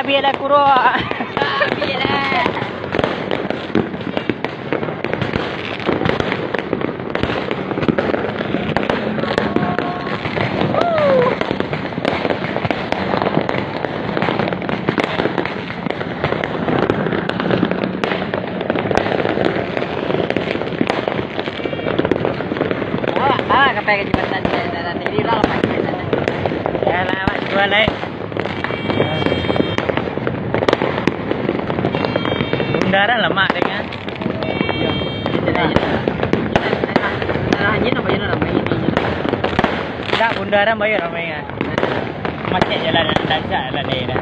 Sabi lah kuro. Sabi lah. Kapag jembatan dan ini lah apa kita. Ya lah, mak jual naik. Bundaran lama dengan. Ya, kita dah. Arahnya apa yang ramai ini? Tak bundaran bayar ramai kan. Macet jalan dan jalan ni dah.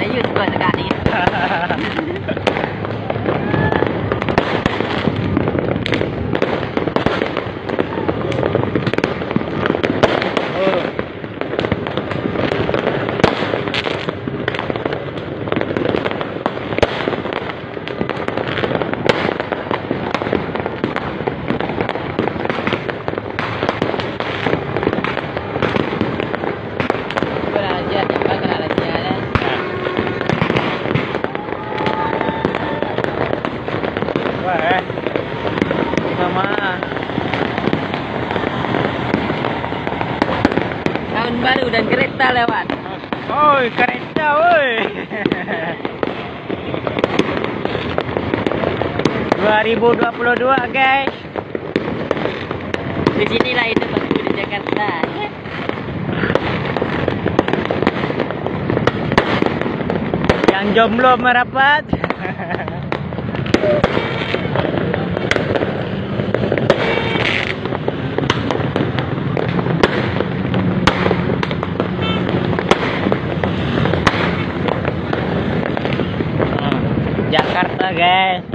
Ayo juga dekat ni. Tahun baru dan kereta lewat. Oi, kereta oi. 2022 guys. Di sinilah itu waktu di Jakarta. Yang jomblo merapat. Jakarta guys.